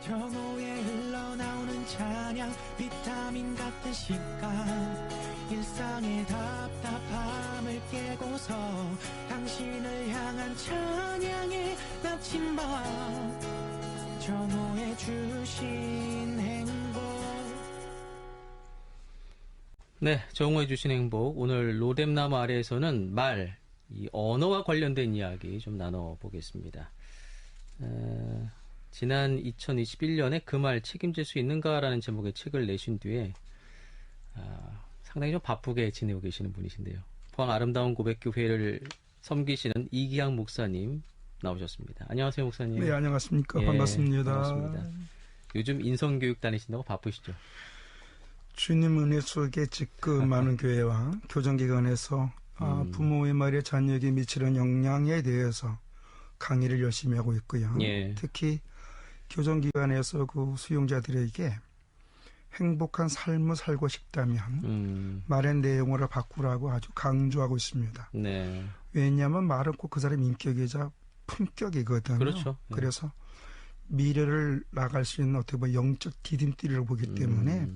경호에 흘러나오는 찬양 비타민 같은 시간 일상의 답답함을 깨고서 당신을 향한 찬양의 나침반 정오해 주신 행복. 네, 정오해 주신 행복. 오늘 로뎀나무 아래에서는 말, 이 언어와 관련된 이야기 좀 나눠보겠습니다. 지난 2021년에 그 말 책임질 수 있는가라는 제목의 책을 내신 뒤에 상당히 좀 바쁘게 지내고 계시는 분이신데요. 포항 아름다운 고백교회를 섬기시는 이기향 목사님 나오셨습니다. 안녕하세요, 목사님. 네, 안녕하십니까. 예, 반갑습니다. 반갑습니다. 요즘 인성교육 다니신다고 바쁘시죠? 주님 은혜 속에 지금 많은 교회와 교정기관에서 부모의 말에 자녀에게 미치는 영향에 대해서 강의를 열심히 하고 있고요. 예. 특히 교정기관에서 그 수용자들에게 행복한 삶을 살고 싶다면 말의 내용으로 바꾸라고 아주 강조하고 있습니다. 네. 왜냐하면 말은 꼭 그 사람 인격이자 품격이거든요. 그렇죠. 예. 그래서 미래를 나갈 수 있는 어떻게 보면 영적 디딤돌이라고 보기 때문에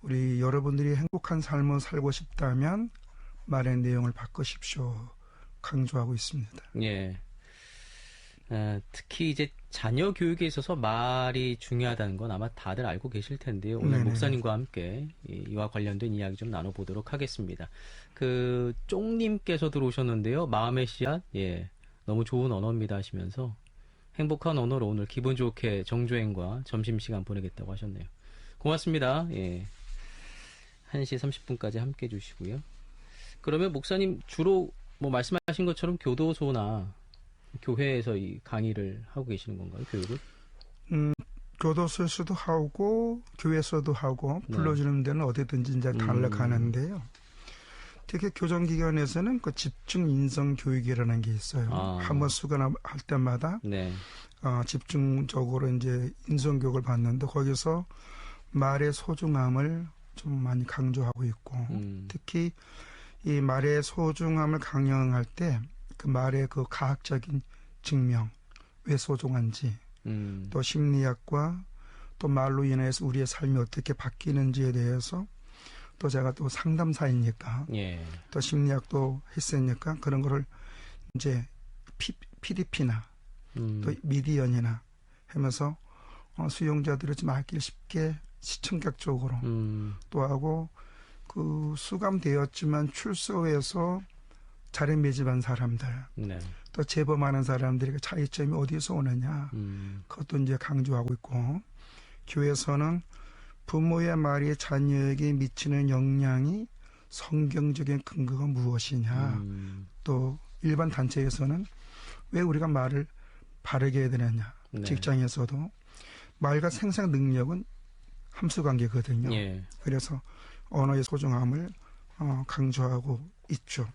우리 여러분들이 행복한 삶을 살고 싶다면 말의 내용을 바꾸십시오. 강조하고 있습니다. 예. 특히 이제 자녀 교육에 있어서 말이 중요하다는 건 아마 다들 알고 계실 텐데요. 오늘 네네. 목사님과 함께 이와 관련된 이야기 좀 나눠보도록 하겠습니다. 그 쫑님께서 들어오셨는데요. 마음의 씨앗, 예, 너무 좋은 언어입니다 하시면서 행복한 언어로 오늘 기분 좋게 정주행과 점심시간 보내겠다고 하셨네요. 고맙습니다. 예. 1시 30분까지 함께 해주시고요. 그러면 목사님 주로 뭐 말씀하신 것처럼 교도소나 교회에서 이 강의를 하고 계시는 건가요? 교육을? 교도소에서도 하고 교회에서도 하고 불러주는 데는 어디든지 이제 달려가는데요. 특히 교정기관에서는 그 집중 인성 교육이라는 게 있어요. 한번 수강할 때마다 네. 집중적으로 이제 인성 교육을 받는데 거기서 말의 소중함을 좀 많이 강조하고 있고 특히 이 말의 소중함을 강령할 때 그 말의 그 과학적인 증명, 왜 소중한지, 또 심리학과 또 말로 인해서 우리의 삶이 어떻게 바뀌는지에 대해서 또 제가 또 상담사이니까 예. 또 심리학도 했으니까 그런 거를 이제 PDP나 또 미디언이나 하면서 수용자들을 좀 알기 쉽게 시청각 쪽으로 또 하고 그 수감되었지만 출소해서 자립매집한 사람들, 네. 또 재범하는 사람들의 차이점이 어디서 오느냐, 그것도 이제 강조하고 있고, 교회에서는 부모의 말이 자녀에게 미치는 영향이 성경적인 근거가 무엇이냐, 또 일반 단체에서는 왜 우리가 말을 바르게 해야 되느냐, 네. 직장에서도 말과 생산 능력은 함수관계거든요. 예. 그래서 언어의 소중함을 강조하고 있죠.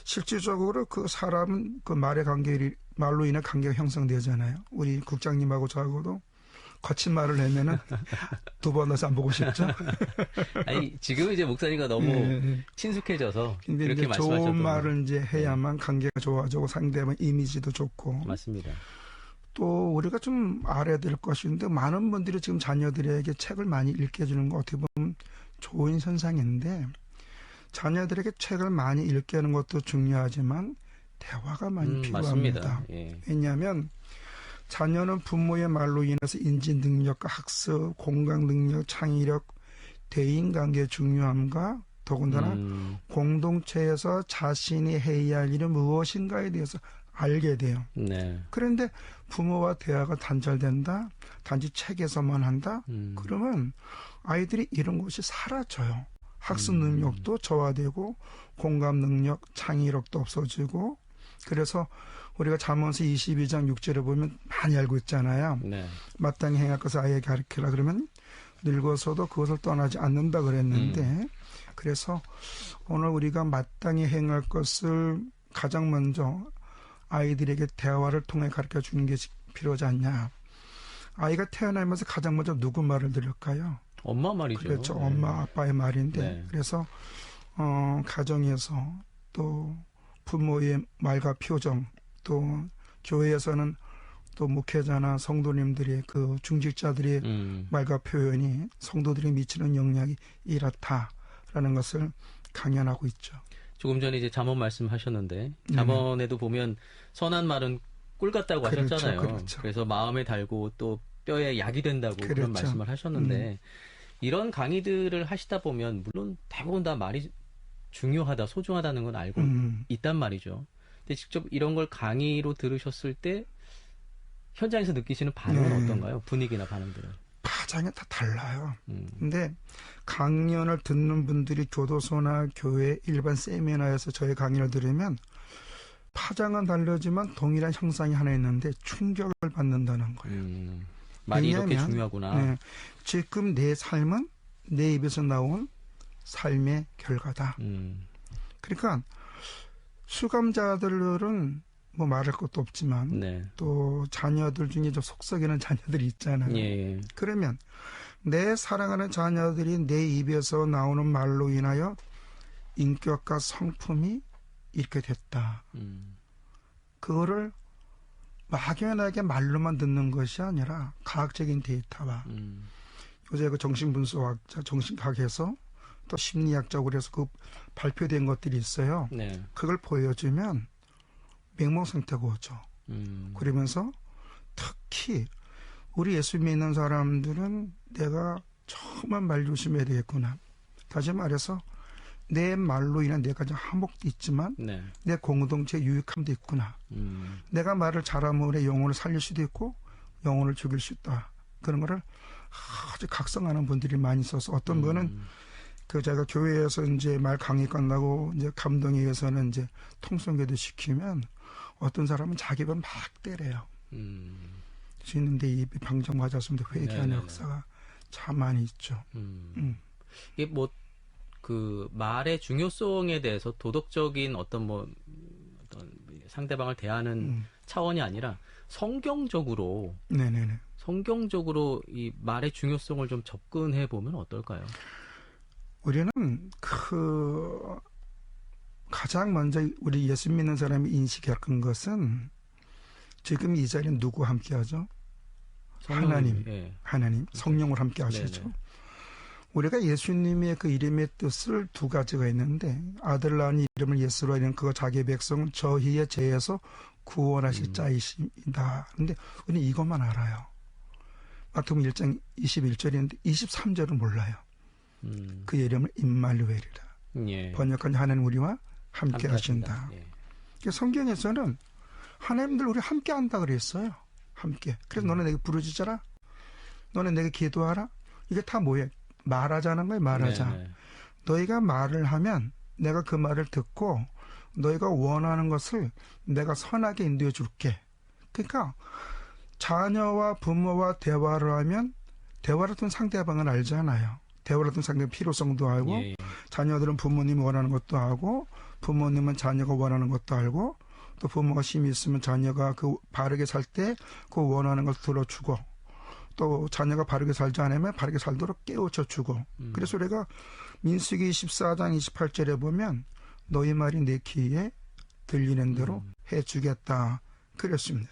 실질적으로 그 사람은 그 말로 인해 관계가 형성되잖아요. 우리 국장님하고 저하고도 거친 말을 내면은 두 번 다시 안 보고 싶죠. 아니 지금 이제 목사님과 너무 친숙해져서 근데 그렇게 이제 말씀하셨던 좋은 말을 이제 해야만 네. 관계가 좋아지고 상대방 이미지도 좋고. 맞습니다. 또 우리가 좀 알아야 될 것인데 많은 분들이 지금 자녀들에게 책을 많이 읽게 해주는 거 어떻게 보면 좋은 현상인데 자녀들에게 책을 많이 읽게 하는 것도 중요하지만 대화가 많이 필요합니다. 예. 왜냐하면 자녀는 부모의 말로 인해서 인지 능력과 학습, 공감 능력, 창의력, 대인관계의 중요함과 더군다나 공동체에서 자신이 해야 할 일은 무엇인가에 대해서 알게 돼요. 네. 그런데 부모와 대화가 단절된다, 단지 책에서만 한다, 그러면 아이들이 이런 것이 사라져요. 학습 능력도 저하되고 공감 능력, 창의력도 없어지고 그래서 우리가 잠언서 22장 6절에 보면 많이 알고 있잖아요. 네. 마땅히 행할 것을 아이에게 가르치라 그러면 늙어서도 그것을 떠나지 않는다 그랬는데 그래서 오늘 우리가 마땅히 행할 것을 가장 먼저 아이들에게 대화를 통해 가르쳐 주는 게 필요하지 않냐. 아이가 태어나면서 가장 먼저 누구 말을 들을까요? 엄마 말이죠. 그렇죠. 네. 엄마 아빠의 말인데 네. 그래서 가정에서 또 부모의 말과 표정 또 교회에서는 또 목회자나 성도님들의 그 중직자들의 말과 표현이 성도들이 미치는 영향이 이렇다라는 것을 강연하고 있죠. 조금 전에 이제 잠언 말씀하셨는데 잠언에도 보면 선한 말은 꿀 같다고 그렇죠, 하셨잖아요. 그렇죠. 그래서 마음에 달고 또 뼈에 약이 된다고 그런 그렇죠. 말씀을 하셨는데 이런 강의들을 하시다 보면 물론 대부분 다 말이 중요하다, 소중하다는 건 알고 있단 말이죠. 근데 직접 이런 걸 강의로 들으셨을 때 현장에서 느끼시는 반응은 어떤가요? 분위기나 반응들은? 파장이 다 달라요. 근데 강연을 듣는 분들이 교도소나 교회 일반 세미나에서 저의 강의를 들으면 파장은 다르지만 동일한 형상이 하나 있는데 충격을 받는다는 거예요. 말이 이렇게 중요하구나. 네, 지금 내 삶은 내 입에서 나온 삶의 결과다. 그러니까 수감자들은 뭐 말할 것도 없지만 네. 또 자녀들 중에 좀 속썩이는 자녀들이 있잖아요. 예. 그러면 내 사랑하는 자녀들이 내 입에서 나오는 말로 인하여 인격과 성품이 이렇게 됐다. 그거를 막연하게 말로만 듣는 것이 아니라 과학적인 데이터와 요새 그 정신분석학자, 정신학에서 또 심리학자고 그래서 그 발표된 것들이 있어요. 네. 그걸 보여주면 맹목상태가 오죠. 그러면서 특히 우리 예수 믿는 사람들은 내가 정말 말 조심해야 되겠구나. 다시 말해서 내 말로 인한 내가 좀 한몫도 있지만 네. 내 공동체 유익함도 있구나. 내가 말을 잘하면 내 영혼을 살릴 수도 있고 영혼을 죽일 수 있다. 그런 거를 아주 각성하는 분들이 많이 있어서 어떤 분은 그 제가 교회에서 이제 말 강의 끝나고 이제 감동에 의해서는 이제 통성교도 시키면 어떤 사람은 자기 입을 막 때려요. 주님 내 입이 방정 맞았습니다. 회개하는 네네네. 역사가 참 많이 있죠. 이게 뭐 그 말의 중요성에 대해서 도덕적인 어떤 뭐 어떤 상대방을 대하는 차원이 아니라 성경적으로 네네네. 이 말의 중요성을 좀 접근해 보면 어떨까요? 우리는 그 가장 먼저 우리 예수 믿는 사람이 인식해야 할 것은 지금 이 자리에 누구 함께 하죠? 하나님, 예. 하나님, 성령을 함께 하시죠. 네네. 우리가 예수님의 그 이름의 뜻을 두 가지가 있는데 아들 낳은 이름을 예수로 하는 그가 자기 백성은 저희의 죄에서 구원하실 자이십니다. 그런데 우리는 이것만 알아요. 마태복음 1장 21절인데 23절은 몰라요. 그 이름을 임마누엘이라. 예. 번역한 하나님 우리와 함께 하신다. 예. 성경에서는 하나님들 우리 함께 한다 그랬어요. 함께. 그래서 너네 내게 부르짖어라. 너네 내게 기도하라. 이게 다 뭐예요? 말하자는 거예요. 말하자. 네네. 너희가 말을 하면 내가 그 말을 듣고 너희가 원하는 것을 내가 선하게 인도해 줄게. 그러니까 자녀와 부모와 대화를 하면 대화를 통해 상대방을 알잖아요. 대화를 통해 상대방 필요성도 알고 예. 자녀들은 부모님이 원하는 것도 알고 부모님은 자녀가 원하는 것도 알고 또 부모가 힘이 있으면 자녀가 그 바르게 살 때 그 원하는 걸 들어주고 또 자녀가 바르게 살지 않으면 바르게 살도록 깨우쳐 주고 그래서 우리가 민수기 14장 28절에 보면 너희 말이 내 귀에 들리는 대로 해주겠다 그랬습니다.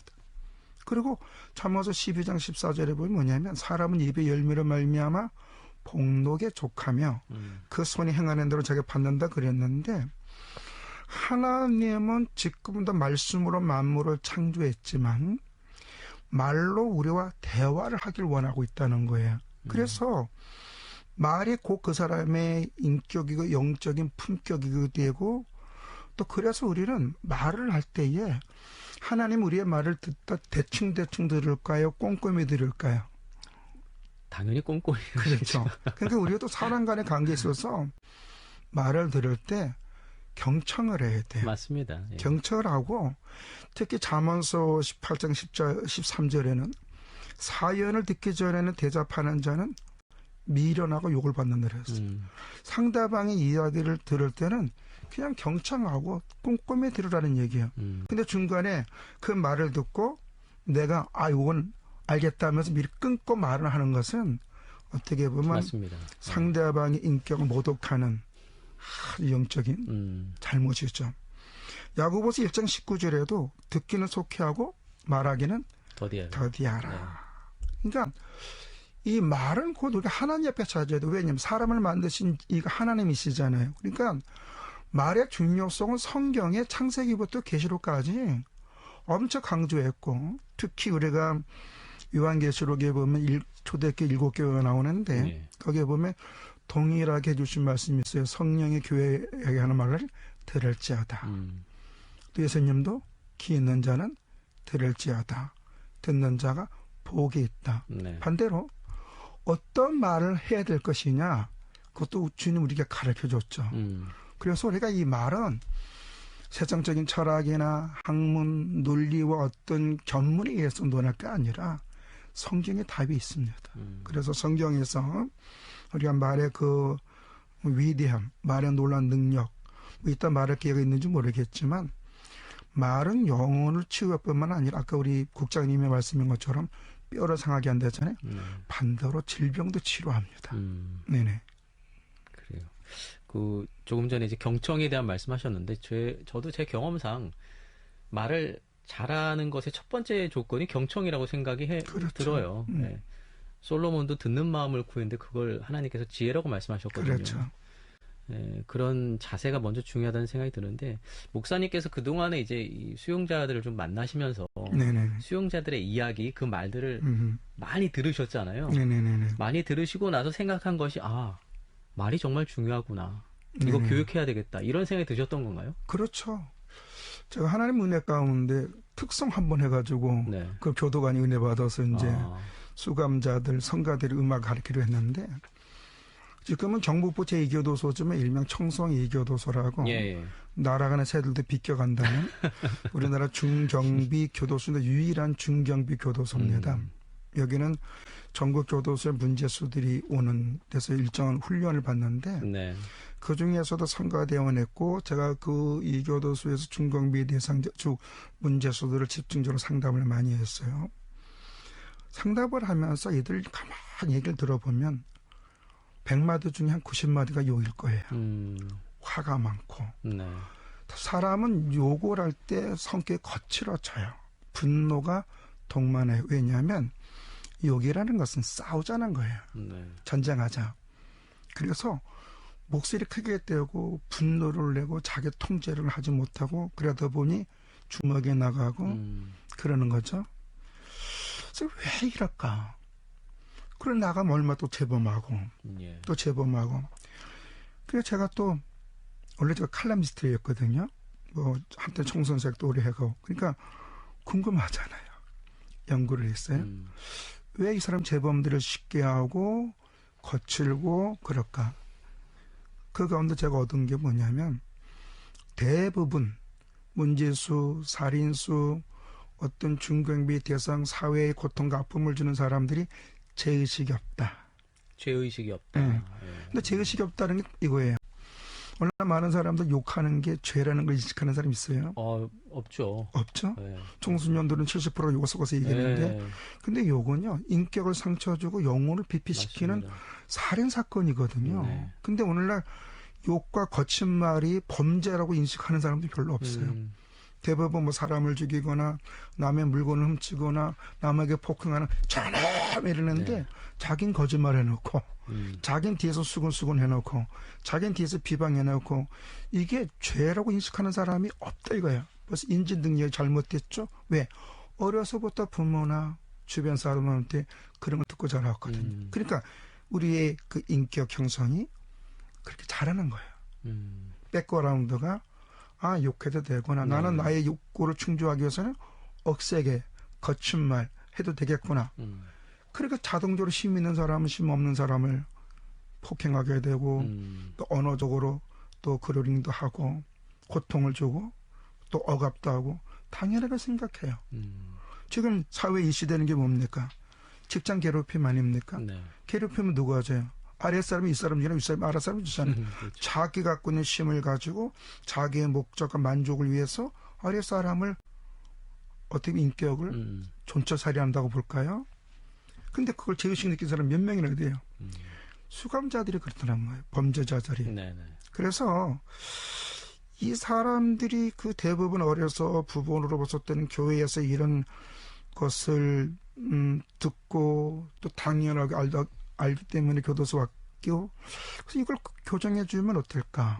그리고 잠언서 12장 14절에 보면 뭐냐면 사람은 입의 열매로 말미암아 복록에 족하며 그 손이 행하는 대로 자기가 받는다 그랬는데 하나님은 지금도 말씀으로 만물을 창조했지만 말로 우리와 대화를 하길 원하고 있다는 거예요. 그래서 말이 곧 그 사람의 인격이고 영적인 품격이고 되고 또 그래서 우리는 말을 할 때에 하나님 우리의 말을 듣다 대충 들을까요? 꼼꼼히 들을까요? 당연히 꼼꼼히. 그렇죠. 그러니까 우리가 또 사람 간의 관계에 있어서 말을 들을 때 경청을 해야 돼요. 맞습니다. 예. 경청을 하고 특히 잠언서 18장 13절에는 사연을 듣기 전에는 대답하는 자는 미련하고 욕을 받는다 그랬어요. 상대방의 이야기를 들을 때는 그냥 경청하고 꼼꼼히 들으라는 얘기예요. 근데 중간에 그 말을 듣고 내가 이건 알겠다면서 미리 끊고 말을 하는 것은 어떻게 보면 맞습니다. 상대방의 인격을 모독하는 아주 영적인 잘못이죠. 야고보서 1장 19절에도 듣기는 속히 하고 말하기는 더디하라. 네. 그러니까 이 말은 곧 우리가 하나님 앞에 찾아야 돼. 왜냐하면 사람을 만드신 이가 하나님이시잖아요. 그러니까 말의 중요성은 성경의 창세기부터 계시록까지 엄청 강조했고, 특히 우리가 요한계시록에 보면 초대교회 7교회가 나오는데 네. 거기에 보면 동일하게 해주신 말씀이 있어요. 성령의 교회에게 하는 말을 들을지어다. 또 예수님도 귀 있는 자는 들을지어다. 듣는 자가 복이 있다. 네. 반대로 어떤 말을 해야 될 것이냐, 그것도 주님 우리에게 가르쳐줬죠. 그래서 우리가 이 말은 세상적인 철학이나 학문, 논리와 어떤 견문에 의해서 논할 게 아니라 성경에 답이 있습니다. 그래서 성경에서 우리가 말의 그 위대함, 말의 놀라운 능력, 뭐 이따 말할 기회가 있는지 모르겠지만, 말은 영혼을 치유할 뿐만 아니라 아까 우리 국장님의 말씀인 것처럼 뼈를 상하게 한다잖아요. 반대로 질병도 치료합니다. 네네. 그래요. 그 조금 전에 이제 경청에 대한 말씀하셨는데, 저도 제 경험상 말을 잘하는 것의 첫 번째 조건이 경청이라고 생각이 그렇죠. 들어요. 네. 솔로몬도 듣는 마음을 구했는데 그걸 하나님께서 지혜라고 말씀하셨거든요. 그렇죠. 네, 그런 자세가 먼저 중요하다는 생각이 드는데, 목사님께서 그동안에 이제 이 수용자들을 좀 만나시면서 네네네. 수용자들의 이야기, 그 말들을 많이 들으셨잖아요. 네네네. 많이 들으시고 나서 생각한 것이, 말이 정말 중요하구나. 이거 네네. 교육해야 되겠다. 이런 생각이 드셨던 건가요? 그렇죠. 제가 하나님 은혜 가운데 특성 한번 해가지고 네. 그 교도관이 은혜 받아서 이제 수감자들, 성가들이 음악 가르치려 했는데, 지금은 경북부 제2교도소지만 일명 청송 2교도소라고 예. 날아가는 새들도 비껴간다는 우리나라 중경비 교도소인데 유일한 중경비 교도소입니다. 여기는 전국 교도소의 문제수들이 오는 데서 일정한 훈련을 받는데 네. 그 중에서도 성가대원했고, 제가 그 이 교도소에서 중경비 대상자 문제수들을 집중적으로 상담을 많이 했어요. 상담을 하면서 이들 가만히 얘기를 들어보면 100마디 중에 한 90마디가 욕일 거예요. 화가 많고. 네. 사람은 욕을 할 때 성격이 거칠어져요. 분노가 동반해요. 왜냐하면 욕이라는 것은 싸우자는 거예요. 네. 전쟁하자. 그래서 목소리 크게 떼고 분노를 내고 자기 통제를 하지 못하고 그러다 보니 주먹에 나가고 그러는 거죠. 그래서 왜 이럴까? 그래 나가면 얼마 또 재범하고 예. 또 재범하고. 그래서 제가 또 원래 제가 칼럼니스트였거든요. 뭐 한때 총선색도 오래 하고. 그러니까 궁금하잖아요. 연구를 했어요. 왜 이 사람 재범들을 쉽게 하고 거칠고 그럴까? 그 가운데 제가 얻은 게 뭐냐면, 대부분 문제수, 살인수, 어떤 중경비 대상, 사회의 고통과 아픔을 주는 사람들이 죄의식이 없다. 죄의식이 없다. 네. 예. 근데 죄의식이 없다는 게 이거예요. 얼마나 많은 사람들 욕하는 게 죄라는 걸 인식하는 사람이 있어요? 없죠. 없죠? 네. 청소년들은 70%가 욕을 섞어서 얘기하는데, 네. 근데 욕은요, 인격을 상처주고 영혼을 비피시키는 맞습니다. 살인사건이거든요. 네. 근데 오늘날 욕과 거친 말이 범죄라고 인식하는 사람도 별로 없어요. 대부분 뭐 사람을 죽이거나 남의 물건을 훔치거나 남에게 폭행하는 저놈 이러는데, 네. 자긴 거짓말 해놓고 자긴 뒤에서 수근수근 해놓고 자긴 뒤에서 비방해놓고, 이게 죄라고 인식하는 사람이 없다 이거야. 벌써 인지 능력이 잘못됐죠. 왜? 어려서부터 부모나 주변 사람한테 그런 걸 듣고 자라왔거든요. 그러니까 우리의 그 인격 형성이 그렇게 잘하는 거예요. 백그라운드가 욕해도 되구나. 나는 나의 욕구를 충족하기 위해서는 억세게 거친 말 해도 되겠구나. 그러니까 자동적으로 힘 있는 사람은 힘 없는 사람을 폭행하게 되고, 또 언어적으로 또 그로링도 하고 고통을 주고 또 억압도 하고, 당연하게 생각해요. 지금 사회에 이슈되는 게 뭡니까? 직장 괴롭힘 아닙니까? 네. 괴롭히면 누가 져요? 아랫사람이 윗사람 주나 윗사람이 아랫사람 주잖아요. 그렇죠. 자기 갖고 있는 힘을 가지고 자기의 목적과 만족을 위해서 아랫사람을 어떻게 인격을 존처살해한다고 볼까요? 근데 그걸 죄의식 느낀 사람 몇 명이나 돼요? 수감자들이 그렇더란 거예요. 범죄자들이. 네네. 그래서 이 사람들이 그 대부분 어려서 부본으로부터 때는 교회에서 이런 것을 듣고 또 당연하게 알기 때문에 교도소 왔고 그래서 이걸 교정해 주면 어떨까?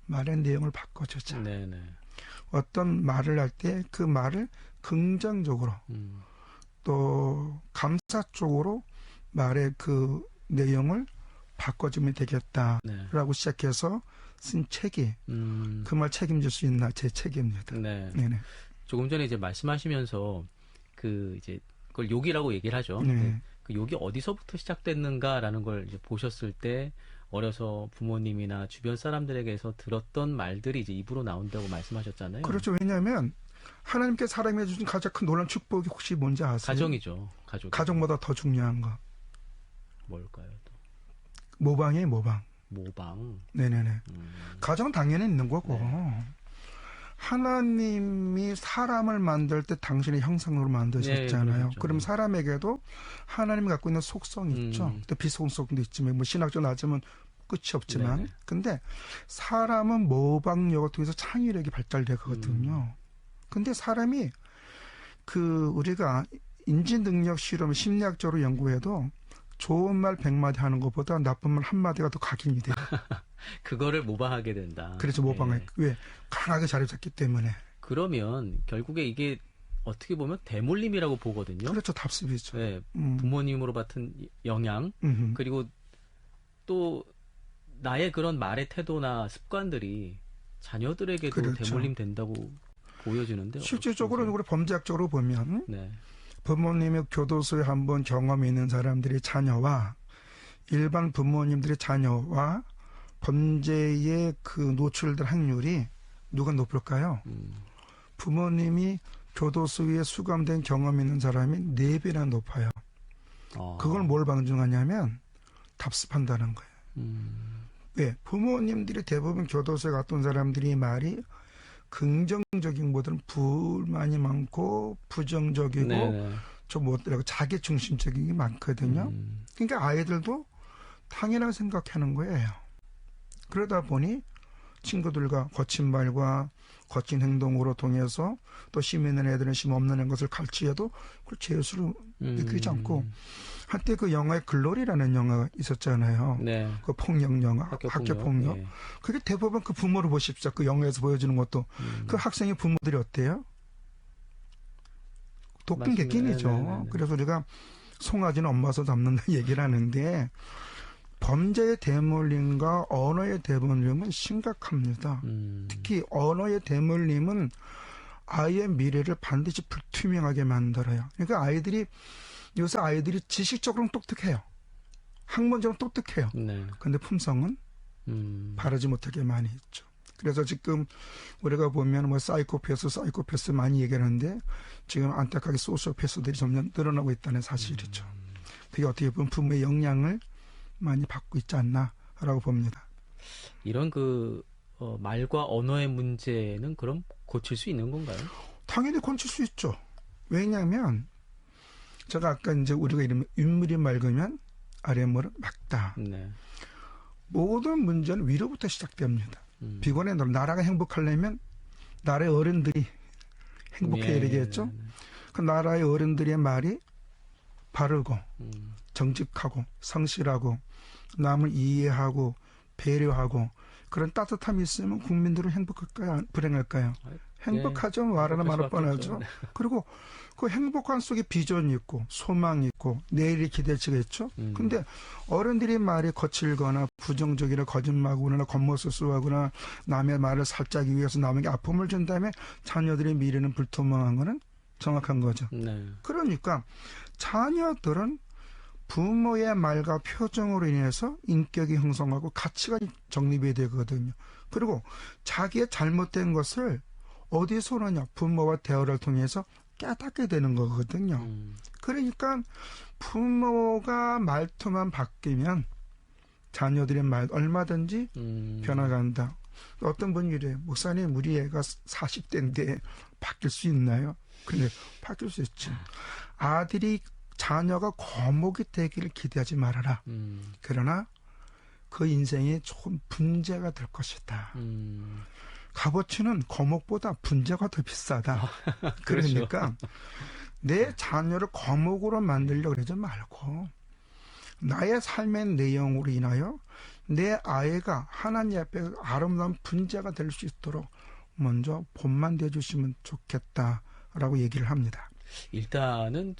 말의 내용을 바꿔주자. 네네. 어떤 말을 할 때 그 말을 긍정적으로 또 감사 쪽으로 말의 그 내용을 바꿔주면 되겠다라고 시작해서 쓴 책이 그 말 책임질 수 있나 제 책입니다. 네. 네네. 조금 전에 이제 말씀하시면서 그 이제 그걸 욕이라고 얘기를 하죠. 네. 그 욕이 어디서부터 시작됐는가라는 걸 이제 보셨을 때 어려서 부모님이나 주변 사람들에게서 들었던 말들이 이제 입으로 나온다고 말씀하셨잖아요. 그렇죠. 왜냐하면 하나님께 사람이 주신 가장 큰 놀라운 축복이 혹시 뭔지 아세요? 가정이죠. 가정보다 더 중요한 거. 뭘까요? 또? 모방이에요, 모방. 모방. 네네네. 가정은 당연히 있는 거고. 네. 하나님이 사람을 만들 때 당신의 형상으로 만드셨잖아요. 네, 그렇죠. 그럼 사람에게도 하나님이 갖고 있는 속성이 있죠. 또 비속성도 있지만 뭐 신학적으로 나자면 끝이 없지만. 네네. 근데 사람은 모방력을 통해서 창의력이 발달되거든요. 근데 사람이 우리가 인지능력 실험 심리학적으로 연구해도 좋은 말 100마디 하는 것보다 나쁜 말 1마디가 더 각인이 돼요. 그거를 모방하게 된다. 그래서 모방을. 네. 왜? 강하게 잘해줬기 때문에. 그러면 결국에 이게 어떻게 보면 대물림이라고 보거든요. 그렇죠. 답습이죠. 네, 부모님으로 받은 영향 그리고 또 나의 그런 말의 태도나 습관들이 자녀들에게도 그렇죠. 대물림 된다고 보여지는데 실질적으로 우리 범죄학적으로 보면 네. 부모님의 교도소에 한번 경험이 있는 사람들의 자녀와 일반 부모님들의 자녀와 범죄에 그 노출될 확률이 누가 높을까요? 부모님이 교도소에 수감된 경험이 있는 사람이 4배나 높아요. 그걸 뭘 방증하냐면 답습한다는 거예요. 왜? 부모님들이 대부분 교도소에 갔던 사람들이 말이 긍정적인 것보다는 불만이 많고 부정적이고 좀 뭐더라고 자기 중심적인 게 많거든요. 그러니까 아이들도 당연하게 생각하는 거예요. 그러다 보니 친구들과 거친 말과 거친 행동으로 통해서 또 심있는 애들은 심 없는 것을 가르치어도 그걸 죄수로 느끼지 않고 한때 그 영화에 글로리라는 영화가 있었잖아요. 네. 그 폭력 영화, 학교 폭력. 네. 그게 대부분 그 부모를 보십시오. 그 영화에서 보여주는 것도 그 학생의 부모들이 어때요? 도끼 객긴이죠. 네네네. 그래서 우리가 송아지는 엄마서 잡는다 얘기를 하는데 범죄의 대물림과 언어의 대물림은 심각합니다. 특히 언어의 대물림은 아이의 미래를 반드시 불투명하게 만들어요. 그러니까 요새 아이들이 지식적으로는 똑똑해요. 학문적으로 똑똑해요. 네. 근데 품성은 바르지 못하게 많이 있죠. 그래서 지금 우리가 보면 뭐 사이코패스 많이 얘기하는데 지금 안타깝게 소시오패스들이 점점 늘어나고 있다는 사실이죠. 그게 어떻게 보면 부모의 영향을 많이 받고 있지 않나라고 봅니다. 이런 말과 언어의 문제는 그럼 고칠 수 있는 건가요? 당연히 고칠 수 있죠. 왜냐하면 제가 아까 이제 우리가 이러면 윗물이 맑으면 아랫물은 맑다. 네. 모든 문제는 위로부터 시작됩니다. 비건의 나라가 행복하려면 나라의 어른들이 행복해야 되겠죠. 그 나라의 어른들의 말이 바르고 정직하고 성실하고 남을 이해하고 배려하고 그런 따뜻함이 있으면 국민들은 행복할까요? 불행할까요? 행복하죠. 말하나 말할 뻔하죠. 그리고 그 행복한 속에 비전이 있고 소망이 있고 내일이 기대치가 있죠. 근데 어른들이 말이 거칠거나 부정적이나 거짓말하거나 겉모습수하거나 남의 말을 살짝기 위해서 남에게 아픔을 준 다음에 자녀들의 미래는 불투명한 거는 정확한 거죠. 네. 그러니까 자녀들은 부모의 말과 표정으로 인해서 인격이 형성하고 가치관이 정립이 되거든요. 그리고 자기의 잘못된 것을 어디서 오느냐? 부모와 대화를 통해서 깨닫게 되는 거거든요. 그러니까 부모가 말투만 바뀌면 자녀들의 말 얼마든지 변화간다. 어떤 분이 이래요. 목사님 우리 애가 40대인데 바뀔 수 있나요? 근데 바뀔 수 있지. 자녀가 거목이 되기를 기대하지 말아라. 그러나 그 인생이 조금 분재가 될 것이다. 값어치는 거목보다 분자가 더 비싸다. 그렇죠. 그러니까 내 자녀를 거목으로 만들려고 그러지 말고 나의 삶의 내용으로 인하여 내 아이가 하나님 앞에 아름다운 분자가 될 수 있도록 먼저 본만 대주시면 좋겠다라고 얘기를 합니다. 일단은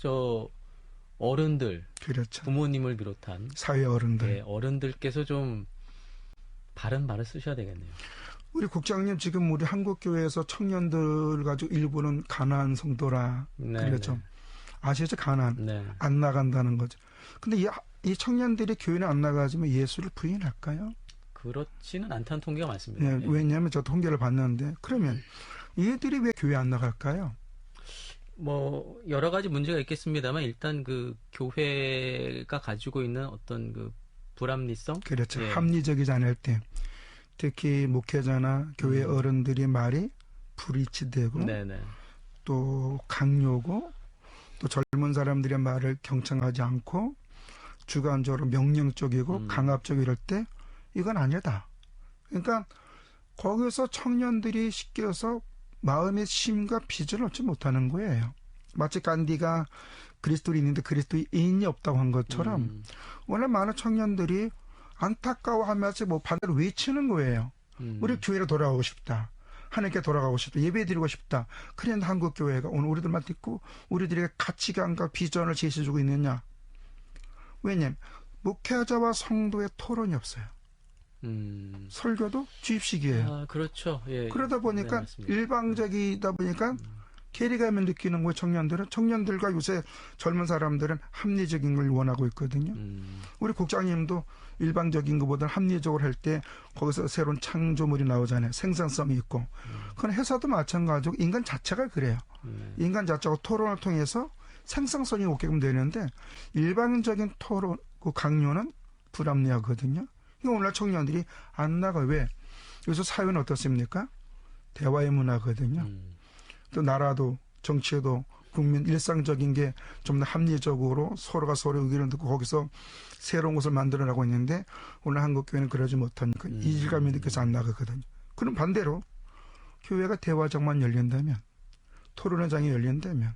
어른들, 그렇죠. 부모님을 비롯한 사회 어른들, 네, 어른들께서 좀 바른 말을 쓰셔야 되겠네요. 우리 국장님 지금 우리 한국교회에서 청년들 가지고 일부는 가난한 성도라 그렇죠. 아시죠? 가난 네. 안 나간다는 거죠. 근데 이 청년들이 교회는 안 나가지면 예수를 부인할까요? 그렇지는 않다는 통계가 많습니다. 네, 왜냐하면 저 통계를 봤는데 그러면 얘들이 왜 교회 안 나갈까요? 뭐 여러 가지 문제가 있겠습니다만 일단 그 교회가 가지고 있는 어떤 그 불합리성, 그렇죠. 예. 합리적이지 않을 때 특히 목회자나 교회 어른들이 말이 불이치되고 네네. 또 강요고 또 젊은 사람들의 말을 경청하지 않고 주관적으로 명령적이고 강압적이고 이럴 때 이건 아니다. 그러니까 거기서 청년들이 시켜서 마음의 심과 빚을 얻지 못하는 거예요. 마치 간디가 그리스도인인데 그리스도인이 없다고 한 것처럼 오늘 많은 청년들이 안타까워하면서 뭐 반대로 외치는 거예요. 우리 교회로 돌아가고 싶다. 하나님께 돌아가고 싶다. 예배드리고 싶다. 그런데 한국교회가 오늘 우리들만 듣고 우리들에게 가치관과 비전을 제시해주고 있느냐. 왜냐하면 목회자와 성도의 토론이 없어요. 설교도 주입식이에요. 아, 그렇죠. 예. 그러다 보니까 네, 일방적이다 보니까 괴리감을 느끼는 거예요. 청년들과 요새 젊은 사람들은 합리적인 걸 원하고 있거든요. 우리 국장님도 일방적인 것보다 합리적으로 할 때 거기서 새로운 창조물이 나오잖아요. 생산성이 있고. 그건 회사도 마찬가지고 인간 자체가 그래요. 인간 자체가 토론을 통해서 생산성이 오게끔 되는데 일방적인 토론, 그 강요는 불합리하거든요. 오늘날 청년들이 안 나가. 왜? 요새 사회는 어떻습니까? 대화의 문화거든요. 또 나라도 정치에도 국민 일상적인 게 좀 더 합리적으로 서로가 서로 의견을 듣고 거기서 새로운 것을 만들어나고 있는데 오늘 한국교회는 그러지 못하니까 이질감이 느껴서 안 나가거든요. 그럼 반대로 교회가 대화장만 열린다면 토론의 장이 열린다면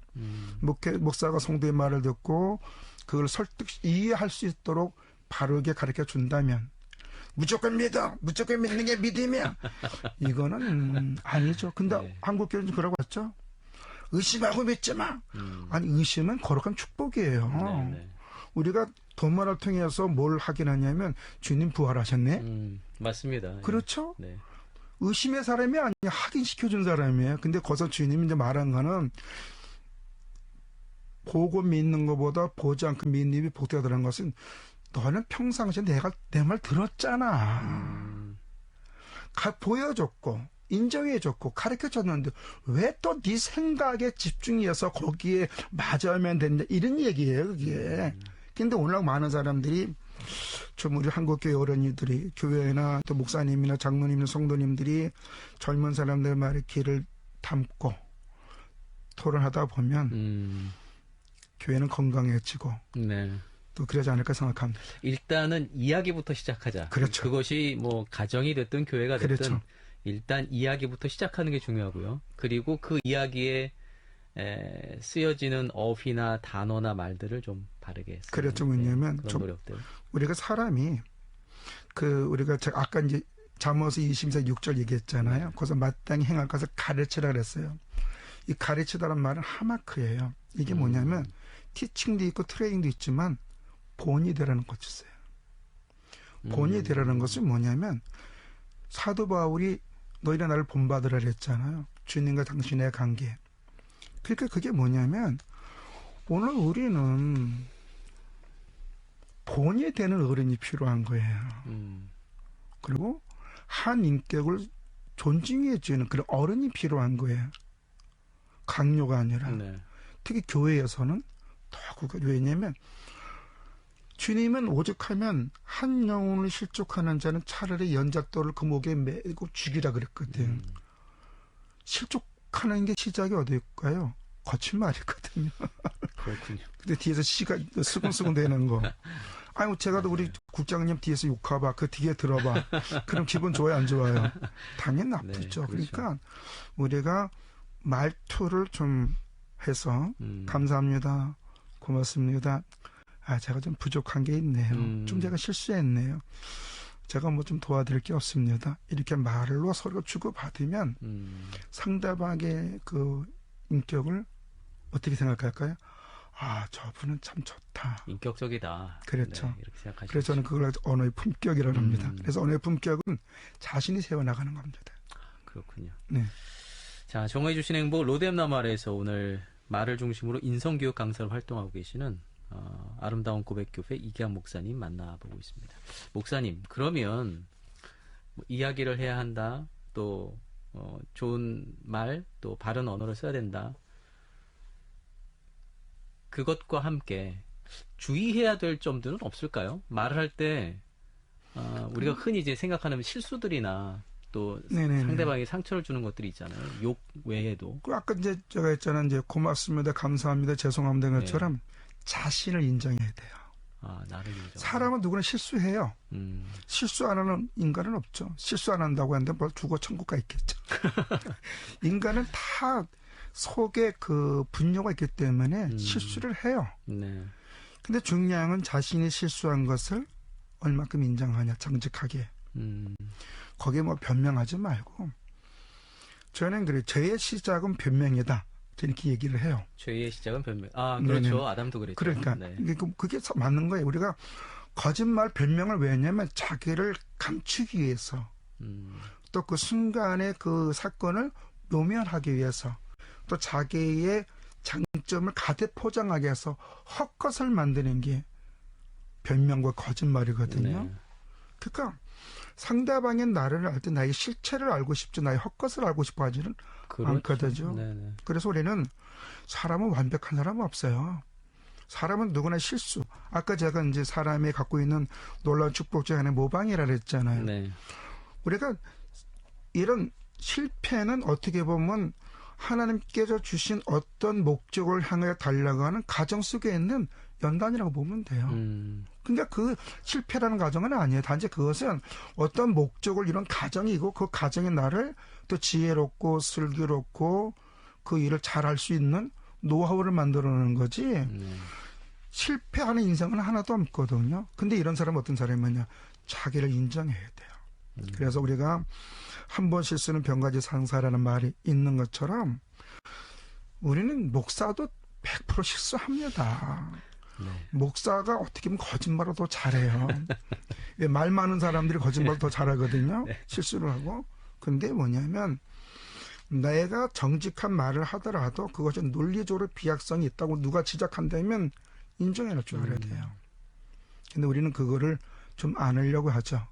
목사가 성도의 말을 듣고 그걸 설득 이해할 수 있도록 바르게 가르쳐 준다면 무조건 믿어. 무조건 믿는 게 믿음이야. 이거는 아니죠. 근데 네. 한국교회는 그러고 왔죠. 의심하고 믿지 마. 아니 의심은 거룩한 축복이에요. 네네. 우리가 도마를 통해서 뭘 하긴 하냐면 주님 부활하셨네. 맞습니다. 그렇죠. 네. 의심의 사람이 아니야. 확인시켜준 사람이에요. 근데 거기서 주님이 이제 말한 거는 보고 믿는 것보다 보지 않고 믿는 입이 복되다는 것은 너는 평상시에 내 말 들었잖아. 보여줬고 인정해줬고 가르쳐줬는데 왜 또 네 생각에 집중해서 거기에 맞으면 된다 이런 얘기예요 그게. 근데 오늘 많은 사람들이 좀 우리 한국교회 어른이들이 교회나 또 목사님이나 장로님이나 성도님들이 젊은 사람들 말에 귀를 담고 토론하다 보면 교회는 건강해지고 네. 또 그러지 않을까 생각합니다. 일단은 이야기부터 시작하자. 그렇죠. 그것이 뭐 가정이 됐든 교회가 됐든 그렇죠. 일단 이야기부터 시작하는 게 중요하고요. 그리고 그 이야기에 쓰여지는 어휘나 단어나 말들을 좀 바르게 쓰는 그렇죠. 왜냐하면 그런 노력들. 우리가 사람이 우리가 아까 이제 잠언서 24장 6절 얘기했잖아요. 거기서 마땅히 행할 것을 가르치라 그랬어요. 이 가르치다란 말은 하마크예요. 이게 뭐냐면 티칭도 있고 트레이닝도 있지만 본이 되라는 것이 있어요. 본이 되라는 것은 뭐냐면 사도 바울이 너희는 나를 본받으라 그랬잖아요. 주님과 당신의 관계. 그러니까 그게 뭐냐면 오늘 우리는 본이 되는 어른이 필요한 거예요. 그리고 한 인격을 존중해주는 그런 어른이 필요한 거예요. 강요가 아니라. 네. 특히 교회에서는 더 왜냐면 주님은 오죽하면 한 영혼을 실족하는 자는 차라리 연잣돌을 그 목에 메고 죽이라 그랬거든. 실족하는 게 시작이 어디일까요? 거친 말이거든요. 그렇군요. 근데 뒤에서 시가 수근수근 되는 거. 아니, 제가 도 우리 국장님 뒤에서 욕해봐. 그 뒤에 들어봐. 그럼 기분 좋아요, 안 좋아요? 당연히 나쁘죠. 네, 그렇죠. 그러니까 우리가 말투를 좀 해서 감사합니다. 고맙습니다. 아, 제가 좀 부족한 게 있네요. 좀 제가 실수했네요. 제가 뭐 좀 도와드릴 게 없습니다. 이렇게 말로 서로 주고받으면 상대방의 그 인격을 어떻게 생각할까요? 아, 저분은 참 좋다. 인격적이다. 그렇죠. 네, 이렇게 생각하시죠. 그래서 저는 그걸 언어의 품격이라고 합니다. 그래서 언어의 품격은 자신이 세워나가는 겁니다. 그렇군요. 네. 자, 정화해 주신 행복 로뎀나 말에서 오늘 말을 중심으로 인성교육 강사로 활동하고 계시는 아름다운 고백교회 이기학 목사님 만나보고 있습니다. 목사님, 그러면 뭐 이야기를 해야 한다, 또 좋은 말, 또 바른 언어를 써야 된다. 그것과 함께 주의해야 될 점들은 없을까요? 말을 할 때 우리가 흔히 이제 생각하는 실수들이나 또 네네네. 상대방이 상처를 주는 것들이 있잖아요. 욕 외에도. 그 아까 이제 제가 했잖아요. 이제 고맙습니다, 감사합니다, 죄송합니다 것처럼 자신을 인정해야 돼요. 아, 나를 인정. 사람은 누구나 실수해요. 실수 안 하는 인간은 없죠. 실수 안 한다고 하는데 뭘 죽어 천국 가 있겠죠. 인간은 다 속에 그 분노가 있기 때문에 실수를 해요. 네. 근데 중요한 건 자신이 실수한 것을 얼마큼 인정하냐, 정직하게. 거기에 뭐 변명하지 말고. 저는 그래요. 죄의 시작은 변명이다. 이렇게 얘기를 해요. 죄의 시작은 변명. 아, 그렇죠. 네네. 아담도 그랬죠. 그러니까 네. 그게 맞는 거예요. 우리가 거짓말 변명을 왜 했냐면 자기를 감추기 위해서, 또 그 순간의 그 사건을 노면하기 위해서, 또 자기의 장점을 가득 포장하게 해서 헛것을 만드는 게 변명과 거짓말이거든요. 네. 그러니까 상대방의 나를 알 때 나의 실체를 알고 싶지, 나의 헛것을 알고 싶어 하지는 않거든요. 네네. 그래서 우리는 사람은 완벽한 사람은 없어요. 사람은 누구나 실수. 아까 제가 이제 사람이 갖고 있는 놀라운 축복 중 하나의 모방이라 그랬잖아요. 네. 우리가 이런 실패는 어떻게 보면 하나님께서 주신 어떤 목적을 향해 달려가는 과정 속에 있는 연단이라고 보면 돼요. 그러니까 그 실패라는 과정은 아니에요. 단지 그것은 어떤 목적을 이룬 과정이고, 그 과정이 나를 또 지혜롭고 슬기롭고 그 일을 잘할 수 있는 노하우를 만들어내는 거지. 실패하는 인생은 하나도 없거든요. 근데 이런 사람은 어떤 사람이냐? 자기를 인정해야 돼요. 그래서 우리가 한 번 실수는 병가지 상사라는 말이 있는 것처럼 우리는 목사도 100% 실수합니다. 네. 목사가 어떻게 보면 거짓말을 더 잘해요. 왜 말 많은 사람들이 거짓말을 더 잘하거든요. 네. 실수를 하고. 근데 뭐냐면 내가 정직한 말을 하더라도 그것이 논리적으로 비약성이 있다고 누가 지적한다면 인정해 줄 알아야 돼요. 근데 우리는 그거를 좀 안 하려고 하죠.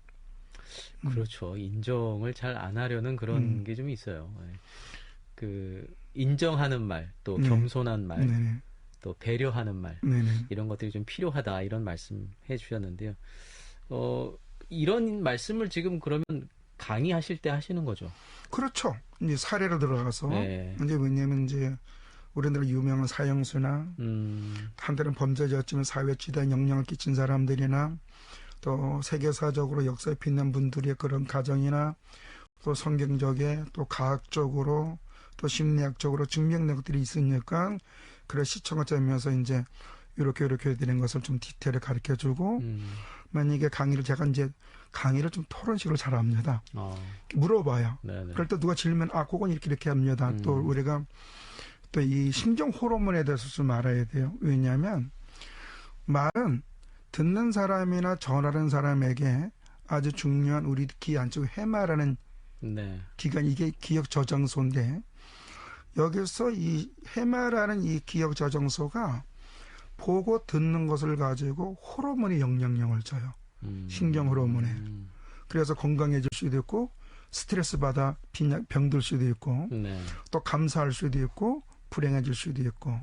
그렇죠. 인정을 잘 안 하려는 그런 게 좀 있어요. 그 인정하는 말, 또 겸손한 말, 네네. 또 배려하는 말, 네네. 이런 것들이 좀 필요하다, 이런 말씀해 주셨는데요. 이런 말씀을 지금 그러면 강의하실 때 하시는 거죠? 그렇죠. 이제 사례로 들어가서 네. 이제 왜냐면 이제 우리나라 유명한 사형수나 한때는 범죄자였지만 사회에 지대한 영향을 끼친 사람들이나 또 세계사적으로 역사에 빛난 분들의 그런 가정이나 또 성경적에 또 과학적으로 또 심리학적으로 증명된 것들이 있으니까 그래 시청을 짜면서 이제 이렇게 되는 것을 좀 디테일을 가르쳐주고 만약에 제가 이제 강의를 좀 토론식으로 잘 합니다. 물어봐요. 네네. 그럴 때 누가 질문 그건 이렇게 합니다. 또 우리가 또 이 심정 호르몬에 대해서 좀 알아야 돼요. 왜냐하면 말은 듣는 사람이나 전하는 사람에게 아주 중요한 우리 귀 안쪽 해마라는 네. 기관, 이게 기억 저장소인데 여기서 이 해마라는 이 기억 저장소가 보고 듣는 것을 가지고 호르몬이 영향력을 줘요. 신경 호르몬에. 그래서 건강해질 수도 있고 스트레스 받아 병들 수도 있고 네. 또 감사할 수도 있고 불행해질 수도 있고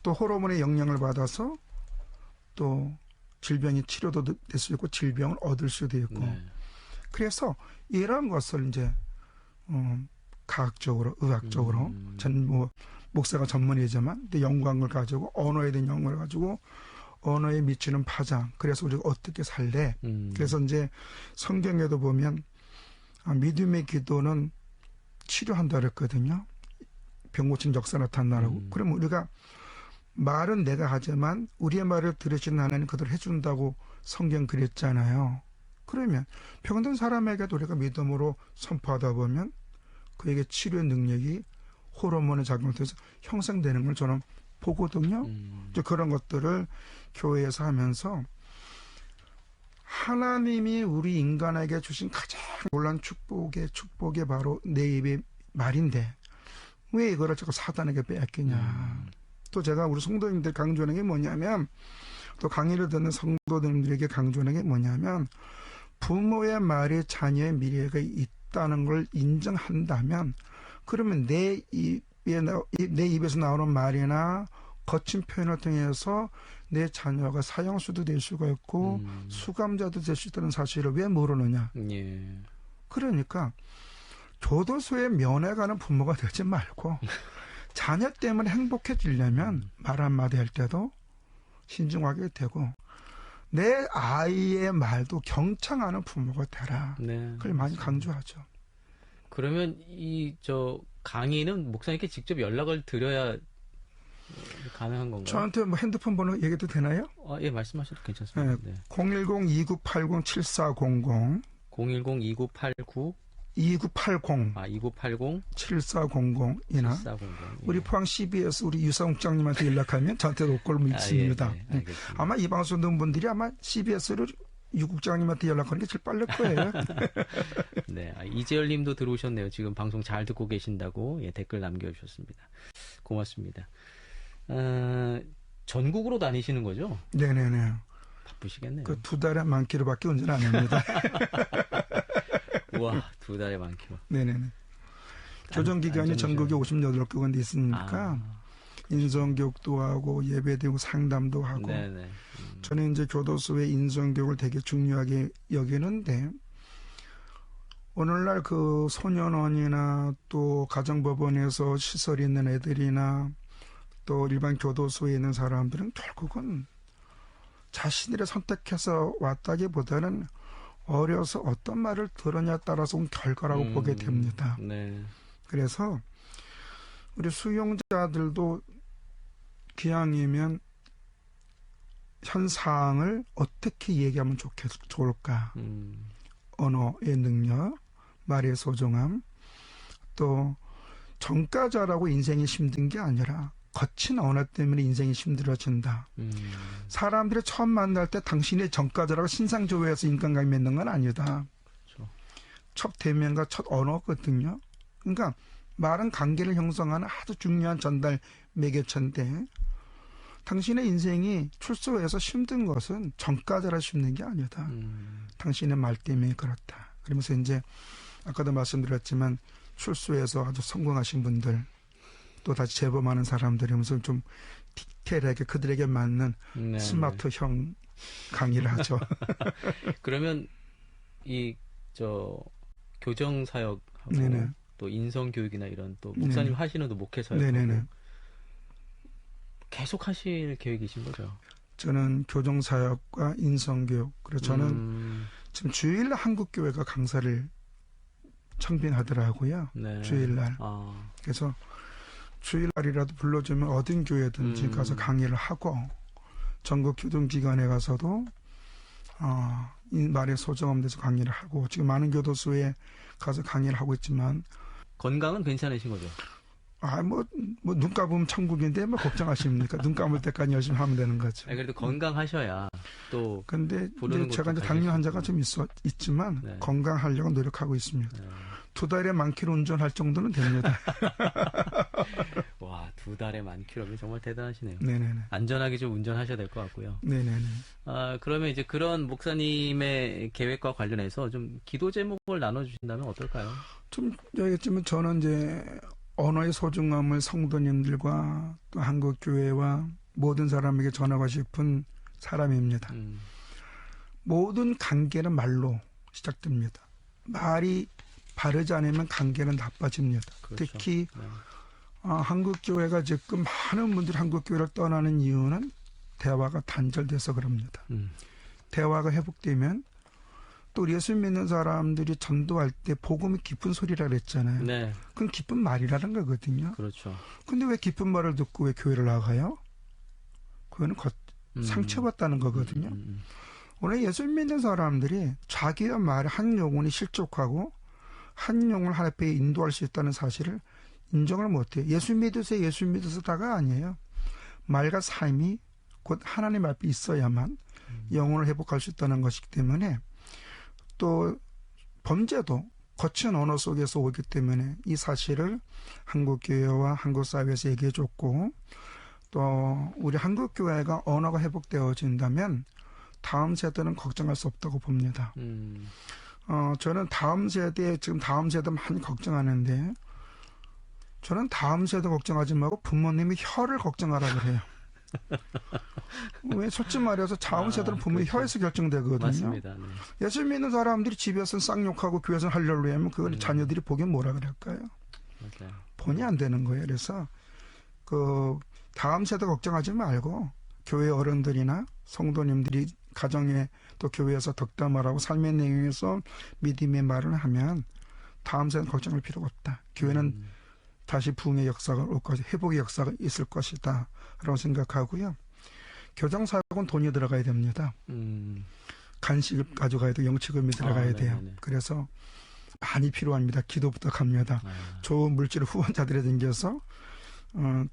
또 호르몬의 영향을 받아서 또 질병이 치료도 될 수 있고 질병을 얻을 수도 있고 네. 그래서 이런 것을 이제 과학적으로 의학적으로 전 뭐 목사가 전문이지만 연구한 걸 가지고 언어에 대한 연구를 가지고 언어에 미치는 파장, 그래서 우리가 어떻게 살래? 그래서 이제 성경에도 보면 믿음의 기도는 치료한다 그랬거든요. 병 고친 역사 나타나라고. 그럼 우리가 말은 내가 하지만 우리의 말을 들으시는 하나님 그대로 해준다고 성경 그랬잖아요. 그러면 병든 사람에게도 우리가 믿음으로 선포하다 보면 그에게 치료의 능력이 호르몬의 작용을 통해서 형성되는 걸 저는 보거든요. 이제 그런 것들을 교회에서 하면서 하나님이 우리 인간에게 주신 가장 놀라운 축복이 바로 내 입의 말인데 왜 이거를 자꾸 사단에게 빼앗기냐. 또 제가 우리 성도님들 강조하는 게 뭐냐면, 또 강의를 듣는 성도님들에게 강조하는 게 뭐냐면, 부모의 말이 자녀의 미래가 있다는 걸 인정한다면, 그러면 내 입에서 나오는 말이나 거친 표현을 통해서 내 자녀가 사형수도 될 수가 있고 수감자도 될 수 있다는 사실을 왜 모르느냐. 예. 그러니까 교도소에 면회가는 부모가 되지 말고 자녀 때문에 행복해지려면 말 한마디 할 때도 신중하게 되고 내 아이의 말도 경청하는 부모가 되라. 네, 그걸 많이 강조하죠. 그러면 강의는 목사님께 직접 연락을 드려야 가능한 건가요? 저한테 뭐 핸드폰 번호 얘기해도 되나요? 예, 말씀하셔도 괜찮습니다. 네. 네. 010-2980-7400 010-2989 2980 2980 7400이나 7400 우리 포항 CBS 우리 유상욱 국장님한테 연락하면 저한테도 올걸로 있습니다. 예, 알겠습니다. 아마 이 방송 듣는 분들이 아마 CBS를 유 국장님한테 연락하는 게 제일 빠를 거예요. 네, 이재열 님도 들어오셨네요. 지금 방송 잘 듣고 계신다고 댓글 남겨주셨습니다. 고맙습니다. 전국으로 다니시는 거죠? 네네네. 바쁘시겠네요. 그 2달에 10,000km밖에 운전 안 합니다. 우와, 2달에 10,000km. 네네네. 교정기관이 전국에 58개군데 있으니까 인성교육도 하고 예배드리고 상담도 하고. 네네. 저는 이제 교도소의 인성교육을 되게 중요하게 여기는데 오늘날 그 소년원이나 또 가정법원에서 시설이 있는 애들이나 또 일반 교도소에 있는 사람들은 결국은 자신들이 선택해서 왔다기보다는 어려서 어떤 말을 들으냐에 따라서 온 결과라고 보게 됩니다. 네. 그래서 우리 수용자들도 기왕이면 현 사항을 어떻게 얘기하면 좋을까? 언어의 능력, 말의 소중함, 또 전과자라고 인생이 힘든 게 아니라 거친 언어 때문에 인생이 힘들어진다. 사람들이 처음 만날 때 당신의 전과자라고 신상조회해서 인간관계 맺는 건 아니다. 그렇죠. 첫 대면과 첫 언어거든요. 그러니까 말은 관계를 형성하는 아주 중요한 전달 매개체인데 당신의 인생이 출소해서 힘든 것은 전과자라 힘든 게 아니다. 당신의 말 때문에 그렇다. 그러면서 이제 아까도 말씀드렸지만 출소해서 아주 성공하신 분들 또 다시 재범하는 사람들이면서 좀 디테일하게 그들에게 맞는 네, 스마트형 강의를 하죠. 그러면 교정사역하고 네네. 또 인성교육이나 이런 또 목사님 하시는 또 목회사역 네네네. 계속 하실 계획이신 거죠? 저는 교정사역과 인성교육 그래서 저는 지금 주일날 한국교회가 강사를 청빙하더라고요. 네. 주일날. 그래서 주일날이라도 불러주면 어딘 교회든지 가서 강의를 하고 전국 교정기관에 가서도 이 말의 소중함에 대해서 강의를 하고 지금 많은 교도소에 가서 강의를 하고 있지만 건강은 괜찮으신 거죠? 눈 감으면 천국인데 뭐 걱정하십니까? 눈 감을 때까지 열심히 하면 되는 거죠. 그래도 건강하셔야 또. 근데 제가 이제 당뇨 환자가 좀 있지만 네. 건강하려고 노력하고 있습니다. 네. 2달에 10,000km 운전할 정도는 됩니다. 와, 2달에 10,000km면 정말 대단하시네요. 네네네. 안전하게 좀 운전하셔야 될 것 같고요. 네네네. 그러면 이제 그런 목사님의 계획과 관련해서 좀 기도 제목을 나눠주신다면 어떨까요? 좀 여기쯤은 저는 이제 언어의 소중함을 성도님들과 또 한국교회와 모든 사람에게 전하고 싶은 사람입니다. 모든 관계는 말로 시작됩니다. 말이 바르지 않으면 관계는 나빠집니다. 그렇죠. 특히 한국교회가 지금 많은 분들이 한국교회를 떠나는 이유는 대화가 단절돼서 그럽니다. 대화가 회복되면 또 예수 믿는 사람들이 전도할 때 복음이 기쁜 소리라 그랬잖아요. 네. 그건 기쁜 말이라는 거거든요. 그렇죠. 근데 왜 기쁜 말을 듣고 왜 교회를 나가요? 그거는 상처받다는 거거든요. 오늘 예수 믿는 사람들이 자기의 말에 한 영혼이 실족하고 한 영혼을 하나님께 인도할 수 있다는 사실을 인정을 못해요. 예수 믿으세다가 아니에요. 말과 삶이 곧 하나님 앞에 있어야만 영혼을 회복할 수 있다는 것이기 때문에 또 범죄도 거친 언어 속에서 오기 때문에 이 사실을 한국교회와 한국사회에서 얘기해줬고 또 우리 한국교회가 언어가 회복되어진다면 다음 세대는 걱정할 수 없다고 봅니다. 저는 다음 세대 많이 걱정하는데 저는 다음 세대 걱정하지 말고 부모님이 혀를 걱정하라 그래요. 왜 솔직히 말해서 다음 세대는 부모의 그렇죠. 혀에서 결정되거든요. 맞습니다. 네. 예수 믿는 사람들이 집에서는 쌍욕하고 교회에서는 할렐루야 하면 그건 자녀들이 보기엔 뭐라 그럴까요? 맞아요. 본이 안 되는 거예요. 그래서 그 다음 세대 걱정하지 말고 교회 어른들이나 성도님들이 가정에 또 교회에서 덕담을 하고 삶의 내용에서 믿음의 말을 하면 다음 세대는 걱정할 필요가 없다. 교회는 다시 부흥의 역사가 올 것이 회복의 역사가 있을 것이다 라고 생각하고요. 교장사역은 돈이 들어가야 됩니다. 간식을 가져가야 돼요. 영치금이 들어가야 돼요. 네네네. 그래서 많이 필요합니다. 기도 부탁합니다. 좋은 물질 후원자들이 생겨서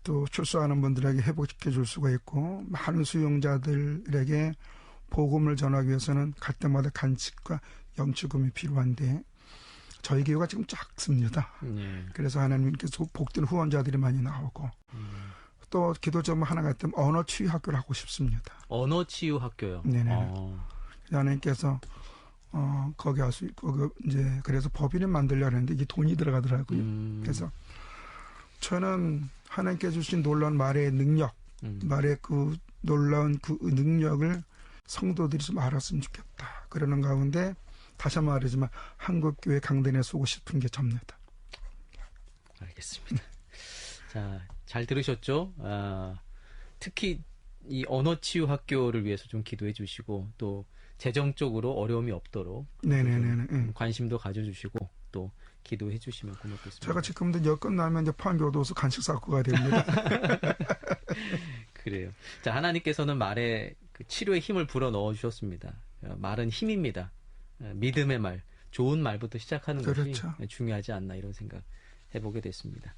또 출소하는 분들에게 회복시켜 줄 수가 있고 많은 수용자들에게 복음을 전하기 위해서는 갈 때마다 간식과 영치금이 필요한데 저희 교회가 지금 작습니다. 그래서 하나님께서 복된 후원자들이 많이 나오고 또 기도 제목 하나가 있다면 언어 치유 학교를 하고 싶습니다. 언어 치유 학교요. 네네. 하나님께서 거기 할 수 있고 이제 그래서 법인을 만들려고 했는데 이게 돈이 들어가더라고요. 그래서 저는 하나님께 주신 놀라운 말의 능력, 말의 그 놀라운 그 능력을 성도들이 좀 알았으면 좋겠다. 그러는 가운데 다시 한번 말하지만 한국교회 강단에 서고 싶은 게 접니다. 알겠습니다. 자, 잘 들으셨죠? 특히 이 언어 치유 학교를 위해서 좀 기도해 주시고 또 재정적으로 어려움이 없도록 네네네. 관심도 가져주시고 또 기도해 주시면 고맙겠습니다. 제가 지금도 여건 나면 이제 판교도서 간식 사고 가야 됩니다. 그래요. 자, 하나님께서는 말에 그 치료의 힘을 불어 넣어 주셨습니다. 말은 힘입니다. 믿음의 말, 좋은 말부터 시작하는 그렇죠. 것이 중요하지 않나 이런 생각 해보게 됐습니다.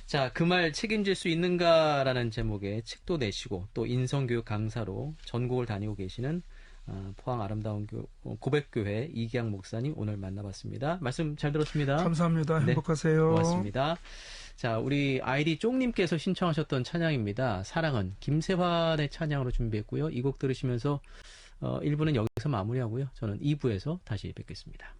자, 그 말 책임질 수 있는가라는 제목의 책도 내시고 또 인성교육 강사로 전국을 다니고 계시는 포항 아름다운 고백교회 이기양 목사님 오늘 만나봤습니다. 말씀 잘 들었습니다. 감사합니다. 행복하세요. 네, 고맙습니다. 자, 우리 아이디 쪽님께서 신청하셨던 찬양입니다. 사랑은 김세환의 찬양으로 준비했고요. 이 곡 들으시면서 1부는 여기서 마무리하고요. 저는 2부에서 다시 뵙겠습니다.